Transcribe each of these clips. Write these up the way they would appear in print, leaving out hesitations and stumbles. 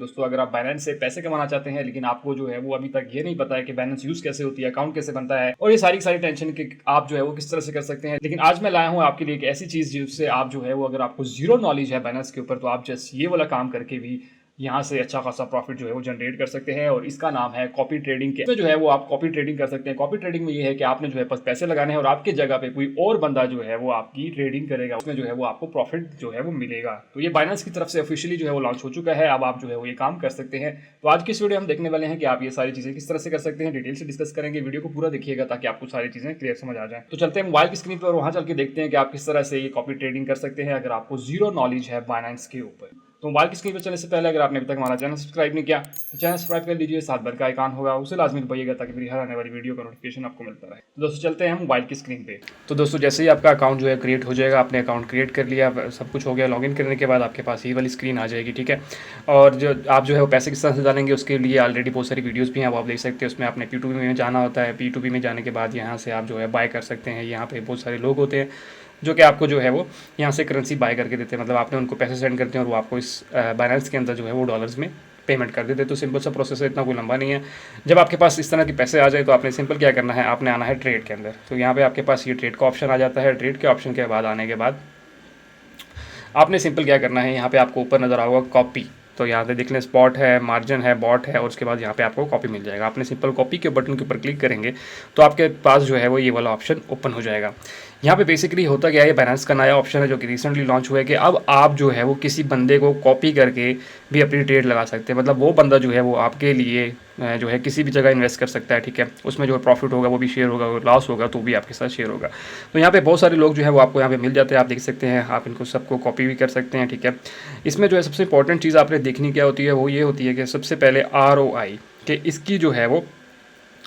दोस्तों अगर आप बाइनेंस से पैसे कमाना चाहते हैं लेकिन आपको जो है वो अभी तक ये नहीं पता है कि बाइनेंस यूज कैसे होती है, अकाउंट कैसे बनता है और ये सारी टेंशन कि आप जो है वो किस तरह से कर सकते हैं। लेकिन आज मैं लाया हूँ आपके लिए एक ऐसी चीज जिससे आप जो है वो, अगर आपको जीरो नॉलेज है बाइनेंस के ऊपर, तो आप जस्ट ये वाला काम करके भी यहाँ से अच्छा खासा प्रॉफिट जो है वो जनरेट कर सकते हैं। और इसका नाम है कॉपी ट्रेडिंग। के जो है वो आप कॉपी ट्रेडिंग कर सकते हैं। कॉपी ट्रेडिंग में ये है कि आपने जो है बस पैसे लगाने हैं और आपके जगह पे कोई और बंदा जो है वो आपकी ट्रेडिंग करेगा, उसमें जो है वो आपको प्रॉफिट जो है वो मिलेगा। तो ये बाइनेंस की तरफ से ऑफिशियली जो है वो लॉन्च हो चुका है। अब आप जो है वो ये काम कर सकते हैं। तो आज की इस वीडियो हम देखने वाले हैं कि आप ये सारी चीजें किस तरह से कर सकते हैं, डिटेल से डिस्कस करेंगे। वीडियो को पूरा देखिएगा ताकि आपको सारी चीजें क्लियर समझ आ जाए। तो चलते हैं मोबाइल की स्क्रीन पर और वहां चल के देखते हैं कि आप किस तरह से ये कॉपी ट्रेडिंग कर सकते हैं अगर आपको जीरो नॉलेज है बाइनेंस के ऊपर। तो मोबाइल की स्क्रीन पर चलने से पहले अगर आपने अभी तक हमारा चैनल सब्सक्राइब नहीं किया तो चैनल सब्सक्राइब कर लीजिए, साथ बेल का आइकन होगा उसे लाजमी दबाइएगा ताकि मेरी हर आने वाली वीडियो का नोटिफिकेशन आपको मिलता रहे। तो दोस्तों चलते हैं मोबाइल की स्क्रीन पे। तो दोस्तों जैसे ही आपका अकाउंट जो है क्रिएट हो जाएगा, आपने अकाउंट क्रिएट कर लिया, सब कुछ हो गया, लॉगिन करने के बाद आपके पास ये वाली स्क्रीन आ जाएगी, ठीक है। और जो आप जो है वो पैसे किस तरह से डालेंगे उसके लिए ऑलरेडी बहुत सारी वीडियोज़ भी हैं, वो आप देख सकते हैं। उसमें आपने P2P में जाना होता है, P2P में जाने के बाद यहाँ से आप जो है बाय कर सकते हैं। यहाँ पे बहुत सारे लोग होते हैं जो कि आपको जो है वो यहाँ से करेंसी बाय करके देते हैं, मतलब आपने उनको पैसे सेंड करते हैं और वो आपको इस बाइनेंस के अंदर जो है वो डॉलर्स में पेमेंट कर देते। तो सिंपल सा प्रोसेस है, इतना कोई लंबा नहीं है। जब आपके पास इस तरह के पैसे आ जाए तो आपने सिंपल क्या करना है, आपने आना है ट्रेड के अंदर। तो यहाँ पे आपके पास ये ट्रेड का ऑप्शन आ जाता है। ट्रेड के ऑप्शन के बाद आने के बाद आपने सिंपल क्या करना है, यहाँ पे आपको ऊपर नज़र आएगा कॉपी। तो यहाँ पे देख लें, स्पॉट है, मार्जिन है, बॉट है और उसके बाद यहाँ पे आपको कॉपी मिल जाएगा। आपने सिंपल कॉपी के बटन के ऊपर क्लिक करेंगे तो आपके पास जो है वो ये वाला ऑप्शन ओपन हो जाएगा। यहाँ पे बेसिकली होता क्या है, ये बाइनेंस का नया ऑप्शन है जो कि रिसेंटली लॉन्च हुआ है कि अब आप जो है वो किसी बंदे को कॉपी करके भी अपनी ट्रेड लगा सकते हैं। मतलब वो बंदा जो है वो आपके लिए जो है किसी भी जगह इन्वेस्ट कर सकता है, ठीक है। उसमें जो प्रॉफिट होगा वो भी शेयर होगा, लॉस होगा तो भी आपके साथ शेयर होगा। तो यहाँ पे बहुत सारे लोग जो है वो आपको यहाँ पे मिल जाते हैं, आप देख सकते हैं। आप इनको सबको कॉपी भी कर सकते हैं, ठीक है। इसमें जो है सबसे इंपॉर्टेंट चीज़ आपने देखनी क्या होती है, वो ये होती है कि सबसे पहले ROI कि इसकी जो है वो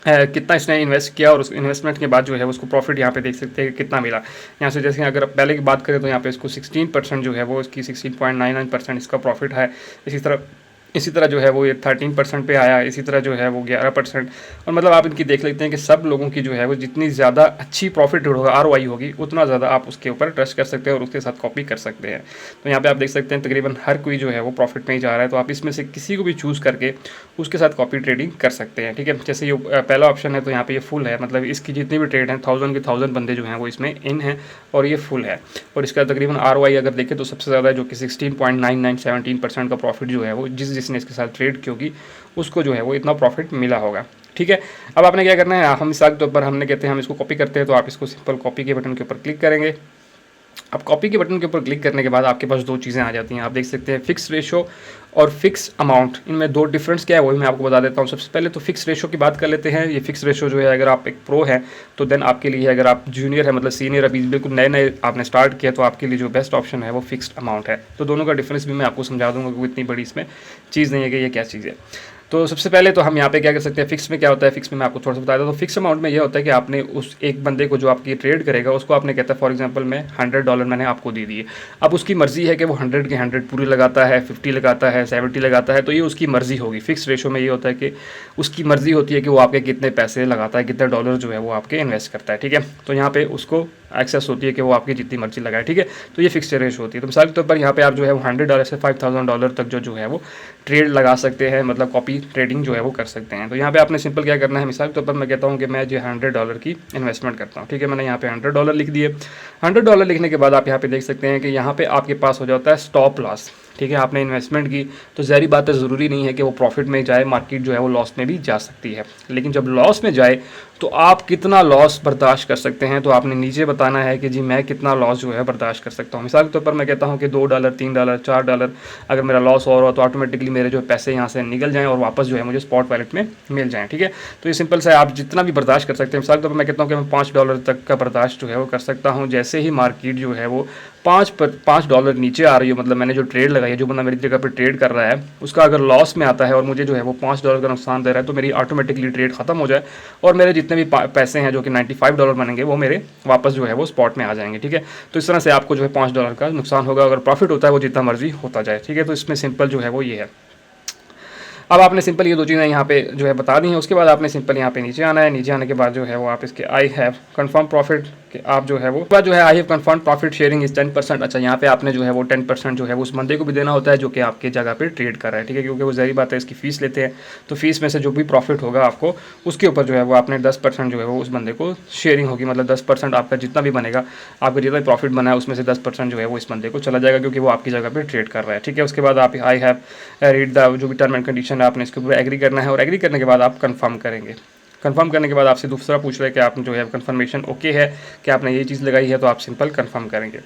कितना इसने इन्वेस्ट किया और उस इन्वेस्टमेंट के बाद जो है उसको प्रॉफिट यहाँ पे देख सकते हैं कितना मिला। यहाँ से जैसे अगर पहले की बात करें तो यहाँ पे इसको 16% जो है वो इसकी 16.99% इसका प्रॉफिट है। इसी तरह जो है वो ये 13% पे आया, इसी तरह जो है वो 11%। और मतलब आप इनकी देख लेते हैं कि सब लोगों की जो है वो जितनी ज़्यादा अच्छी प्रॉफिट होगा, ROI होगी, उतना ज़्यादा आप उसके ऊपर ट्रस्ट कर सकते हैं और उसके साथ कॉपी कर सकते हैं। तो यहाँ पे आप देख सकते हैं तकरीबन हर कोई जो है वो प्रॉफिट में ही जा रहा है। तो आप इसमें से किसी को भी चूज़ करके उसके साथ कॉपी ट्रेडिंग कर सकते हैं, ठीक है। जैसे ये पहला ऑप्शन है तो यहाँ पे ये फुल है, मतलब इसकी जितनी भी ट्रेड हैं 1000 के 1000 बंदे जो हैं वो इसमें इन हैं और ये फुल है। और इसका तकरीबन ROI अगर देखें तो सबसे ज़्यादा है जो कि 16.9917% का प्रॉफिट जो है वो जिसने इसके साथ ट्रेड की होगी उसको जो है वो इतना प्रॉफिट मिला होगा, ठीक है। अब आपने क्या करना है, हम मिसाल के ऊपर हमने कहते हैं हम इसको कॉपी करते हैं, तो आप इसको सिंपल कॉपी के बटन के ऊपर क्लिक करेंगे। अब कॉपी के बटन के ऊपर क्लिक करने के बाद आपके पास दो चीज़ें आ जाती हैं, आप देख सकते हैं फिक्स रेशो और फिक्स अमाउंट। इनमें दो डिफरेंस क्या है वही मैं आपको बता देता हूँ। सबसे पहले तो फिक्स रेशो की बात कर लेते हैं। ये फिक्स रेशो जो है अगर आप एक प्रो है तो देन आपके लिए, अगर आप जूनियर है मतलब सीनियर अभी बिल्कुल नए नए आपने स्टार्ट किया, तो आपके लिए जो बेस्ट ऑप्शन है वो फिक्स्ड अमाउंट है। तो दोनों का डिफरेंस भी मैं आपको समझा दूँगा क्योंकि इतनी बड़ी इसमें चीज़ नहीं है कि ये क्या चीज़ है। तो सबसे पहले तो हम यहाँ पे क्या कर सकते हैं, फिक्स में क्या होता है, फिक्स में मैं आपको थोड़ा सा बता देता हूँ। तो फिक्स अमाउंट में ये होता है कि आपने उस एक बंदे को जो आपकी ट्रेड करेगा उसको आपने कहता है फॉर एग्जांपल मैं $100 मैंने आपको दे दिए। अब उसकी मर्जी है कि वो 100 के 100 पूरी लगाता है, 50 लगाता है, 70 लगाता है, तो ये उसकी मर्जी होगी। फिक्स रेशो में ये होता है कि उसकी मर्जी होती है कि वो आपके कितने पैसे लगाता है, कितने डॉलर जो है वो आपके इन्वेस्ट करता है, ठीक है। तो यहाँ पे उसको एक्सेस होती है कि वो आपकी जितनी मर्जी लगाए, ठीक है। तो ये फिक्स रेशो होती है। तो मिसाल के तौर पर यहाँ पे आप जो है वो $100 से $5000 तक जो है वो ट्रेड लगा सकते हैं, मतलब कॉपी ट्रेडिंग जो है वो कर सकते हैं। तो यहाँ पे आपने सिंपल क्या करना है, मिसाल के तौर पर मैं कहता हूँ कि मैं जो $100 की इन्वेस्टमेंट करता हूँ, ठीक है। मैंने यहाँ पे $100 लिख दिए। $100 लिखने के बाद आप यहाँ पे देख सकते हैं कि यहाँ पे आपके पास हो जाता है स्टॉप लॉस, ठीक है। आपने इन्वेस्टमेंट की तो ज़ाहिर बात है ज़रूरी नहीं है कि वो प्रॉफिट में जाए, मार्केट जो है वो लॉस में भी जा सकती है। लेकिन जब लॉस में जाए तो आप कितना लॉस बर्दाश्त कर सकते हैं, तो आपने नीचे बताना है कि जी मैं कितना लॉस जो है बर्दाश्त कर सकता हूँ। मिसाल के तौर पर मैं कहता हूँ कि $2, $3, $4 अगर मेरा लॉस हो रहा हो तो ऑटोमेटिकली मेरे जो पैसे यहाँ से निकल जाएँ और वापस जो है मुझे स्पॉट वॉलेट में मिल जाएँ, ठीक है। तो ये सिंपल सा है, आप जितना भी बर्दाश्त कर सकते हैं। मिसाल के तौर पर मैं कहता हूँ कि मैं $5 तक का बर्दाश्त जो है वो कर सकता हूँ। जैसे ही मार्केट जो है वो $5 नीचे आ रही हो, मतलब मैंने जो ट्रेड लगाई है, जो बंदा मेरी जगह पर ट्रेड कर रहा है उसका अगर लॉस में आता है और मुझे जो है वो $5 का नुकसान दे रहा है, तो मेरी ऑटोमेटिकली ट्रेड खत्म हो जाए और मेरे जितने भी पैसे हैं जो कि $95 बनेंगे वो मेरे वापस जो है वो स्पॉट में आ जाएंगे, ठीक है। तो इस तरह से आपको जो है $5 का नुकसान होगा, अगर प्रॉफिट होता है वो जितना मर्जी होता जाए, ठीक है। तो इसमें सिंपल जो है वो ये है। अब आपने सिंपल ये दो चीज़ें यहाँ पे जो है बता दी हैं। उसके बाद आपने सिंपल यहाँ पे नीचे आना है। नीचे आने के बाद जो है वो आप इसके आई हैव कन्फर्म प्रॉफिट कि आप जो है वो बाद जो है I have confirm profit sharing is 10%। अच्छा, यहाँ पे आपने जो है वो 10% जो है उस बंदे को भी देना होता है जो कि आपके जगह पे ट्रेड कर रहा है, ठीक है, क्योंकि वो ज़ाहिर बात है इसकी फ़ीस लेते हैं, तो फीस में से जो भी प्रॉफिट होगा आपको उसके ऊपर जो है वो आपने 10% जो है वो उस बंदे को शेयरिंग होगी। मतलब 10% आपका जितना भी बनेगा, आपका जितना भी प्रॉफिट बना है उसमें से 10% जो है वो इस बंदे को चला जाएगा, क्योंकि वो आपकी जगह पे ट्रेड कर रहा है, ठीक है। उसके बाद आप आई हैव रीड द जो भी टर्म एंड कंडीशन है आपने इसके ऊपर एग्री करना है, और एग्री करने के बाद आप कंफर्म करेंगे। कंफर्म करने के बाद आपसे दूसरा पूछ रहा है कि आप जो है कंफर्मेशन ओके है कि आपने ये चीज़ लगाई है, तो आप सिंपल कंफर्म करेंगे।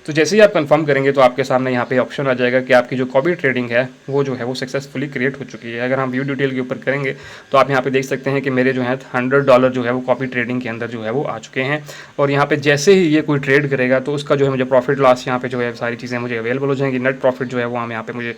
तो जैसे ही आप कंफर्म करेंगे तो आपके सामने यहाँ पे ऑप्शन आ जाएगा कि आपकी जो कॉपी ट्रेडिंग है वो जो है वो सक्सेसफुली क्रिएट हो चुकी है। अगर हम व्यू डिटेल के ऊपर करेंगे तो आप यहाँ पे देख सकते हैं कि मेरे जो है $100 जो है वो कॉपी ट्रेडिंग के अंदर जो है वो आ चुके हैं। और यहाँ पे जैसे ही ये कोई ट्रेड करेगा तो उसका जो है मुझे प्रॉफिट लॉस यहाँ पे जो है सारी चीज़ें मुझे अवेलेबल हो जाएंगी। नेट प्रॉफिट जो है वो हम यहाँ पे मुझे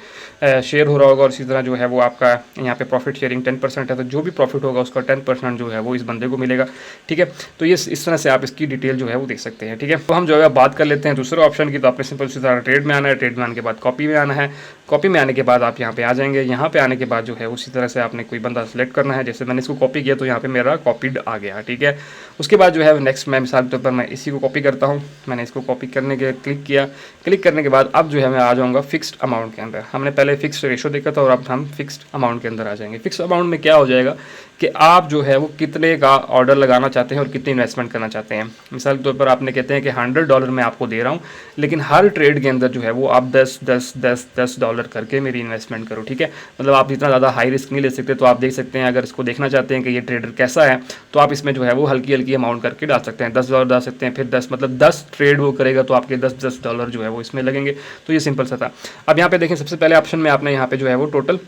शेयर हो रहा होगा, और इसी तरह जो है वो आपका यहाँ पे प्रॉफिट शेयरिंग 10% है, तो जो भी प्रॉफिट होगा उसका 10% जो है वो इस बंदे को मिलेगा, ठीक है। तो ये इस तरह से आप इसकी डिटेल जो है वो देख सकते हैं, ठीक है। तो हम जो है बात कर लेते हैं दूसरे ऑप्शन की। तो आपने सिंपल उसी तरह ट्रेड में आना है, ट्रेड में आने के बाद कॉपी में आना है, कॉपी में आने के बाद आप यहाँ पे आ जाएंगे। यहाँ पे आने के बाद जो है उसी तरह से आपने कोई बंदा सेलेक्ट करना है। जैसे मैंने इसको कॉपी किया तो यहाँ पे मेरा कॉपीड आ गया, ठीक है। उसके बाद जो है नेक्स्ट मैं मिसाल के तौर पर मैं इसी को कॉपी करता हूँ। मैंने इसको कॉपी करने के क्लिक किया, क्लिक करने के बाद अब जो है मैं आ जाऊँगा फिक्स्ड अमाउंट के अंदर। हमने पहले फिक्स्ड रेशो देखा था और अब हम फिक्स्ड अमाउंट के अंदर आ जाएंगे। फिक्स्ड अमाउंट में क्या हो जाएगा कि आप जो है वो कितने का ऑर्डर लगाना चाहते हैं और कितनी इन्वेस्टमेंट करना चाहते हैं। मिसाल के तौर पर आपने कहते हैं कि $100 मैं आपको दे रहा हूँ, लेकिन हर ट्रेड के अंदर जो है वो आप $10 करके मेरी इन्वेस्टमेंट करो, ठीक है। मतलब आप इतना ज़्यादा हाई रिस्क नहीं ले सकते। तो आप देख सकते हैं, अगर इसको देखना चाहते हैं कि ये ट्रेडर कैसा है, तो आप इसमें जो है वो हल्की हल्की अमाउंट करके डाल सकते हैं। $10 डाल सकते हैं, फिर 10 मतलब 10 ट्रेड वो करेगा तो आपके $10 जो है वो इसमें लगेंगे। तो ये सिंपल सा था। अब यहाँ पे देखें, सबसे पहले ऑप्शन में आपने यहाँ पे जो है वो टोटल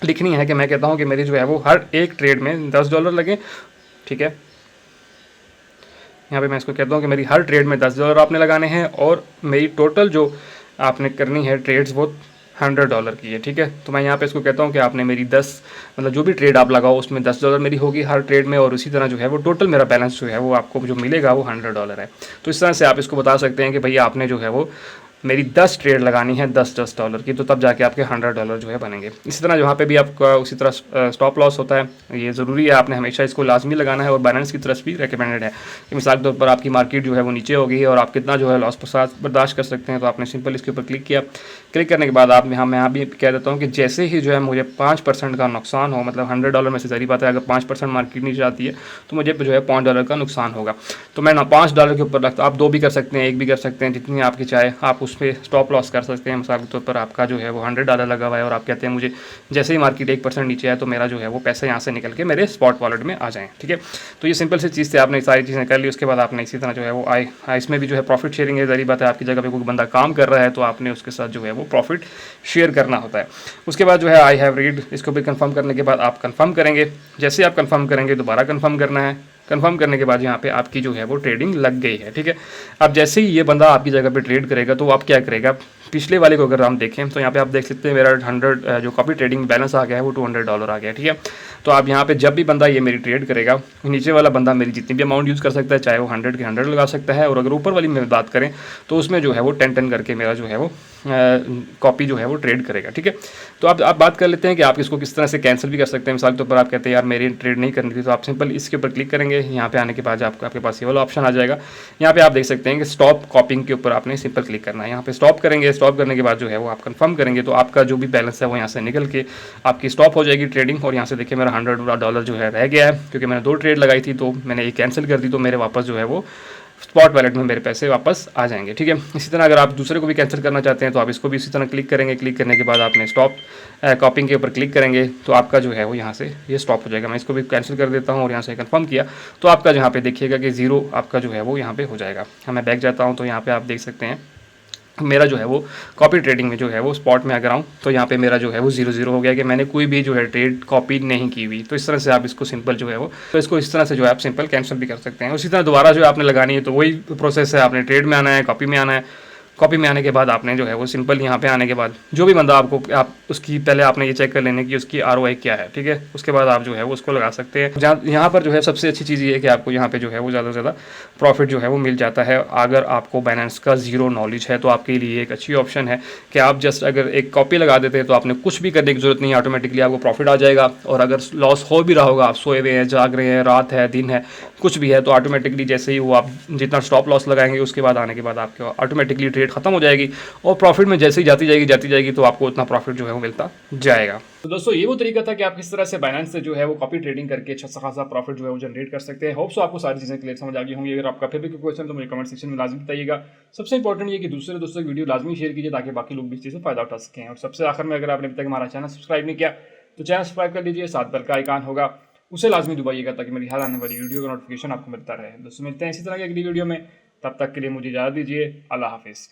लिखनी है कि मैं कहता हूँ कि मेरी जो है वो हर एक ट्रेड में $10 लगे, ठीक है। यहाँ पे मैं इसको कहता हूँ कि मेरी हर ट्रेड में $10 आपने लगाने हैं, और मेरी टोटल जो आपने करनी है ट्रेड्स वो $100 की है, ठीक है। तो मैं यहाँ पे इसको कहता हूँ कि आपने मेरी 10 मतलब जो भी ट्रेड आप लगाओ उसमें $10 मेरी होगी हर ट्रेड में, और उसी तरह जो है वो टोटल मेरा बैलेंस जो है वो आपको जो मिलेगा वो $100 है। तो इस तरह से आप इसको बता सकते हैं कि भैया आपने जो है वो मेरी 10 ट्रेड लगानी है $10 की, तो तब जाके आपके $100 जो है बनेंगे। इसी तरह यहाँ पे भी आपका उसी तरह स्टॉप लॉस होता है, ये ज़रूरी है, आपने हमेशा इसको लाजमी लगाना है, और बैलेंस की तरफ भी रिकमेंडेड है कि मिसाल के तौर पर आपकी मार्केट जो है वो नीचे हो गई है और आप कितना जो है लॉस बर्दाश्त कर सकते हैं। तो आपने सिंपल इसके ऊपर क्लिक किया, क्लिक करने के बाद आप मैं यहाँ भी कह देता हूँ कि जैसे ही जो है मुझे 5% का नुकसान हो, मतलब $100 में से ज़रूरी बात है अगर 5% मार्केट नीचे जाती है तो मुझे जो है $5 का नुकसान होगा। तो मैं ना $5 के ऊपर रखता, आप 2 भी कर सकते हैं, 1 भी कर सकते हैं, जितनी आपकी चाहे आप उस पर स्टॉप लॉस कर सकते हैं। मिसाल के तौर पर आपका जो है वो $100 लगा हुआ है और आप कहते हैं मुझे जैसे ही मार्केट 1% नीचे आए तो मेरा जो है वो पैसे यहाँ से निकल के मेरे स्पॉट वॉलेट में आ जाएँ, ठीक है। तो ये सिंपल सी चीज़ से आपने सारी चीज़ें कर ली। उसके बाद आपने इसी तरह जो है वो इसमें भी जो है प्रॉफिट शेयरिंग है, ज़रूरी बात है, आपकी जगह पे कोई बंदा काम कर रहा है तो आपने उसके साथ जो है वो प्रॉफिट शेयर करना होता है। उसके बाद जो है आई हैव रीड, इसको भी कंफर्म करने के बाद आप कंफर्म करेंगे। जैसे आप कंफर्म करेंगे दोबारा कंफर्म करना है। कंफर्म करने के बाद यहाँ पे आपकी जो है वो ट्रेडिंग लग गई है, ठीक है। अब जैसे ही ये बंदा आपकी जगह पे ट्रेड करेगा तो आप क्या करेगा, पिछले वाले को अगर हम देखें तो यहाँ पे आप देख सकते हैं मेरा 100 जो कॉपी ट्रेडिंग बैलेंस आ गया है वो $200 आ गया, ठीक है। तो आप यहाँ पे जब भी बंदा ये मेरी ट्रेड करेगा, नीचे वाला बंदा मेरी जितनी भी अमाउंट यूज़ कर सकता है, चाहे वो 100 के 100 लगा सकता है, और अगर ऊपर वाली में बात करें तो उसमें जो है वो 10 करके मेरा जो है वो कॉपी जो है वो ट्रेड करेगा, ठीक है। तो आप बात कर लेते हैं कि आप इसको किस तरह से कैंसिल भी कर सकते हैं। मिसाल के तौर पर आप कहते हैं यार मेरी ट्रेड नहीं करनी थी, तो आप सिंपल इसके ऊपर क्लिक करेंगे। यहाँ पे आने के बाद आपके पास ये वाला ऑप्शन आ जाएगा। यहाँ पे आप देख सकते हैं कि स्टॉप कॉपिंग के ऊपर आपने सिंपल क्लिक करना है। यहाँ पे स्टॉप करेंगे, स्टॉप करने के बाद जो है वो आप कंफर्म करेंगे तो आपका जो भी बैलेंस है वो यहाँ से निकल के आपकी स्टॉप हो जाएगी ट्रेडिंग। और यहाँ से देखिए मेरा $100 जो है रह गया है, क्योंकि मैंने 2 ट्रेड लगाई थी तो मैंने ये कैंसिल कर दी, तो मेरे वापस जो है वो स्पॉट वॉलेट में मेरे पैसे वापस आ जाएंगे, ठीक है। इसी तरह अगर आप दूसरे को भी कैंसिल करना चाहते हैं तो आप इसको भी इसी तरह क्लिक करेंगे। क्लिक करने के बाद आपने स्टॉप कॉपिंग के ऊपर क्लिक करेंगे तो आपका जो है वो यहाँ से ये स्टॉप हो जाएगा। मैं इसको भी कैंसिल कर देता हूँ और यहाँ से कंफर्म किया तो आपका यहाँ पे देखिएगा कि 0 आपका जो है वो यहाँ पे हो जाएगा। मैं बैक जाता हूँ तो यहाँ पे आप देख सकते हैं मेरा जो है वो कॉपी ट्रेडिंग में जो है वो स्पॉट में अगर आऊँ तो यहाँ पे मेरा जो है वो 0-0 हो गया कि मैंने कोई भी जो है ट्रेड कॉपी नहीं की हुई। तो इस तरह से आप इसको सिंपल जो है वो तो इसको इस तरह से जो है आप सिंपल कैंसिल भी कर सकते हैं। उसी तरह दोबारा जो आपने लगानी है तो वही प्रोसेस है, आपने ट्रेड में आना है, कॉपी में आना है, कॉपी में आने के बाद आपने जो है वो सिंपल यहाँ पे आने के बाद जो भी बंदा आपको आप उसकी पहले आपने ये चेक कर लेने की उसकी ROI क्या है, ठीक है। उसके बाद आप जो है वो उसको लगा सकते हैं। जहाँ यहाँ पर जो है सबसे अच्छी चीज़ ये है कि आपको यहाँ पे जो है वो ज़्यादा से ज़्यादा प्रॉफिट जो है वो मिल जाता है। अगर आपको बाइनेंस का ज़ीरो नॉलेज है तो आपके लिए एक अच्छी ऑप्शन है कि आप जस्ट अगर एक कॉपी लगा देते हैं तो आपने कुछ भी करने की ज़रूरत नहीं है, ऑटोमेटिकली आपको प्रॉफिट आ जाएगा। और अगर लॉस हो भी रहा होगा, आप सोए हुए हैं, जाग रहे हैं, रात है, दिन है, कुछ भी है, तो ऑटोमेटिकली जैसे ही वो आप जितना स्टॉप लॉस लगाएंगे उसके बाद आने के बाद आपके ऑटोमेटिकली ट्रेड खत्म हो जाएगी और प्रॉफिट में जैसे ही जाती जाएगी तो आपको उतना प्रॉफिट जो है वो मिलता जाएगा। तो दोस्तों ये वो तरीका था कि आप किस तरह से बाइनेंस से जो है वो कॉपी ट्रेडिंग करके अच्छा खासा प्रॉफिट जो है वो जनरेट कर सकते हैं। होप सो आपको सारी चीज़ें क्लियर समझ आ गई होंगी। अगर आपका फिर भी कोई क्वेश्चन तो मुझे कमेंट सेक्शन में लाजमी बताइएगा। सबसे इंपॉर्टेंट ये कि दूसरे दोस्तों की वीडियो लाजमी शेयर कीजिए ताकि बाकी लोग भी इस चीज़ से फायदा उठा सकें। और सबसे आखिर में अगर आपने अभी तक हमारा चैनल सब्सक्राइब नहीं किया तो चैनल सब्सक्राइब कर लीजिए, साथ बेल का आइकन होगा उसे लाजमी दबाइएगा ताकि मेरी हर आने वाली वीडियो का नोटिफिकेशन आपको मिलता रहे। दोस्तों मिलते हैं इसी तरह की अगली वीडियो में, तब तक के लिए मुझे इजाज़त दीजिए। अल्लाह हाफिज़।